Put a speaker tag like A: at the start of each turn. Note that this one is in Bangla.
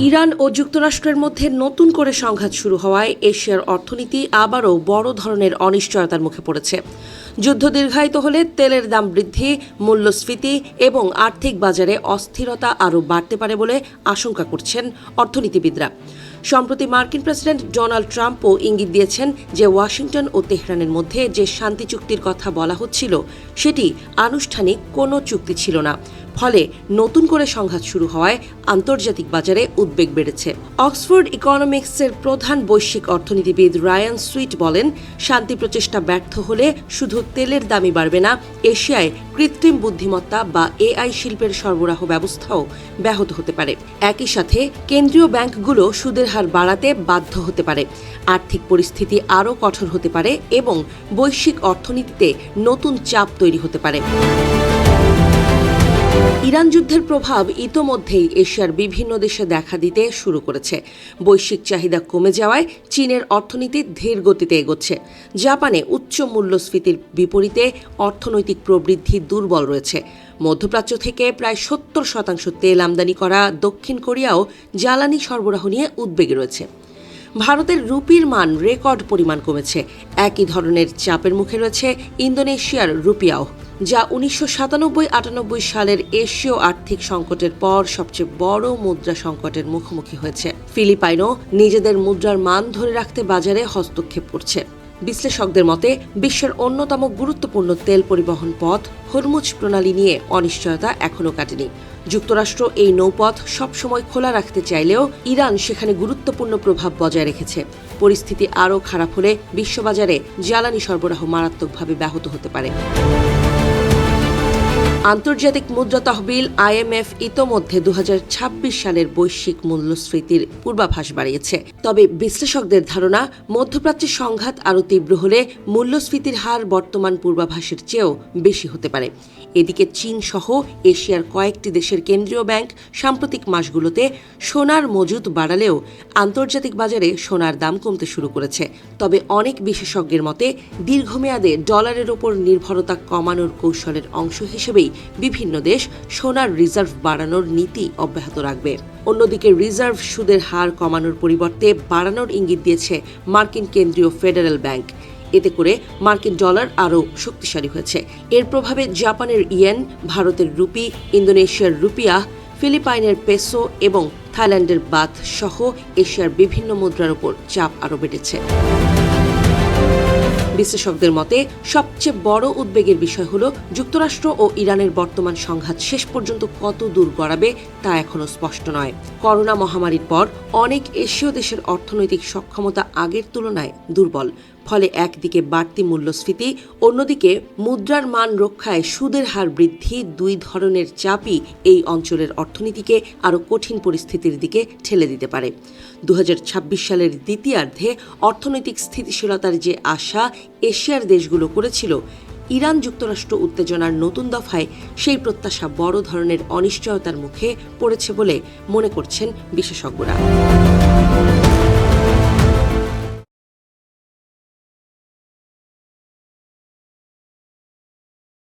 A: ইরান ও যুক্তরাষ্ট্রের মধ্যে নতুন করে সংঘাত শুরু হওয়ায় এশিয়ার অর্থনীতি আবারও বড় ধরনের অনিশ্চয়তার মুখে পড়েছে। যুদ্ধ দীর্ঘায়িত হলে তেলের দাম বৃদ্ধি, মূল্যস্ফীতি এবং আর্থিক বাজারে অস্থিরতা আরও বাড়তে পারে বলে আশঙ্কা করছেন অর্থনীতিবিদরা। সম্প্রতি মার্কিন প্রেসিডেন্ট ডোনাল্ড ট্রাম্পও ইঙ্গিত দিয়েছেন যে ওয়াশিংটন ও তেহরানের মধ্যে যে শান্তি চুক্তির কথা বলা হচ্ছিল সেটি আনুষ্ঠানিক কোনো চুক্তি ছিল না। ফলে নতুন করে সংঘাত শুরু হওয়ায় আন্তর্জাতিক বাজারে উদ্বেগ বেড়েছে। অক্সফোর্ড ইকোনমিক্সের প্রধান বৈশ্বিক অর্থনীতিবিদ রায়ান সুইট বলেন, শান্তি প্রচেষ্টা ব্যর্থ হলে শুধু তেলের দামই বাড়বে না, এশিয়ায় কৃত্রিম বুদ্ধিমত্তা বা এআই শিল্পের সরবরাহ ব্যবস্থাও ব্যাহত হতে পারে। একই সাথে কেন্দ্রীয় ব্যাংকগুলো সুদের হার বাড়াতে বাধ্য হতে পারে, আর্থিক পরিস্থিতি আরও কঠোর হতে পারে এবং বৈশ্বিক অর্থনীতিতে নতুন চাপ তৈরি হতে পারে। ইরান যুদ্ধের প্রভাব ইতোমধ্যেই এশিয়ার বিভিন্ন দেশে দেখা দিতে শুরু করেছে। বৈশ্বিক চাহিদা কমে যাওয়ায় চীনের অর্থনীতি ধীর গতিতে এগোচ্ছে। জাপানে উচ্চ মূল্যস্ফীতির বিপরীতে অর্থনৈতিক প্রবৃদ্ধি দুর্বল রয়েছে। মধ্যপ্রাচ্য থেকে প্রায় ৭০% তেল আমদানি করা দক্ষিণ কোরিয়াও জ্বালানি সরবরাহ নিয়ে উদ্বেগে রয়েছে। ভারতের রুপির মান রেকর্ড পরিমাণ কমেছে। একই ধরনের চাপের মুখে রয়েছে ইন্দোনেশিয়ার রুপিয়াও, যা ১৯৯৭-৯৮ সালের এশীয় আর্থিক সংকটের পর সবচেয়ে বড় মুদ্রা সংকটের মুখোমুখি হয়েছে। ফিলিপাইনও নিজেদের মুদ্রার মান ধরে রাখতে বাজারে হস্তক্ষেপ করছে। বিশ্লেষকদের মতে বিশ্বের অন্যতম গুরুত্বপূর্ণ তেল পরিবহন পথ হরমুজ প্রণালী নিয়ে অনিশ্চয়তা এখনও কাটেনি। যুক্তরাষ্ট্র এই নৌপথ সবসময় খোলা রাখতে চাইলেও ইরান সেখানে গুরুত্বপূর্ণ প্রভাব বজায় রেখেছে। পরিস্থিতি আরও খারাপ হলে বিশ্ববাজারে জ্বালানি সরবরাহ মারাত্মকভাবে ব্যাহত হতে পারে। আন্তর্জাতিক মুদ্রা তহবিল IMF ইতোমধ্যে ২০২৬ সালের বৈশ্বিক মূল্যস্ফীতির পূর্বাভাস বাড়িয়েছে। তবে বিশ্লেষকদের ধারণা, মধ্যপ্রাচ্যে সংঘাত আরও তীব্র হলে মূল্যস্ফীতির হার বর্তমান পূর্বাভাসের চেয়েও বেশি হতে পারে। এদিকে চীন সহ এশিয়ার কয়েকটি দেশের কেন্দ্রীয় ব্যাংক সাম্প্রতিক মাসগুলোতে সোনার মজুত বাড়ালেও আন্তর্জাতিক বাজারে সোনার দাম কমতে শুরু করেছে। তবে অনেক বিশেষজ্ঞের মতে দীর্ঘমেয়াদে ডলারের ওপর নির্ভরতা কমানোর কৌশলের অংশ হিসেবেই বিভিন্ন দেশ সোনার রিজার্ভ বাড়ানোর নীতি অব্যাহত রাখবে। অন্যদিকে রিজার্ভ সুদের হার কমানোর পরিবর্তে বাড়ানোর ইঙ্গিত দিয়েছে মার্কিন কেন্দ্রীয় ফেডারেল ব্যাংক। এতে করে মার্কিন ডলার আরও শক্তিশালী হয়েছে। এর প্রভাবে জাপানের ইয়েন, ভারতের রুপি, ইন্দোনেশিয়ার রুপিয়া, ফিলিপাইনের পেসো এবং থাইল্যান্ডের বাথ সহ এশিয়ার বিভিন্ন মুদ্রার উপর চাপ আরও বেড়েছে। বিশ্লেষকদের মতে সবচেয়ে বড় উদ্বেগের বিষয় হল যুক্তরাষ্ট্র ও ইরানের বর্তমান সংঘাত শেষ পর্যন্ত কত দূর গড়াবে তা এখনও স্পষ্ট নয়। করোনা মহামারীর পর অনেক এশীয় দেশের অর্থনৈতিক সক্ষমতা আগের তুলনায় দুর্বল। ফলে একদিকে বাড়তি মূল্যস্ফীতি, অন্যদিকে মুদ্রার মান রক্ষায় সুদের হার বৃদ্ধি, দুই ধরনের চাপই এই অঞ্চলের অর্থনীতিকে আরও কঠিন পরিস্থিতির দিকে ঠেলে দিতে পারে। ২০২৬ সালের দ্বিতীয়ার্ধে অর্থনৈতিক স্থিতিশীলতার যে আশা এশিয়ার দেশগুলো করেছিল, ইরান যুক্তরাষ্ট্র উত্তেজনার নতুন দফায় সেই প্রত্যাশা বড় ধরনের অনিশ্চয়তার মুখে পড়েছে বলে মনে করছেন বিশেষজ্ঞরা।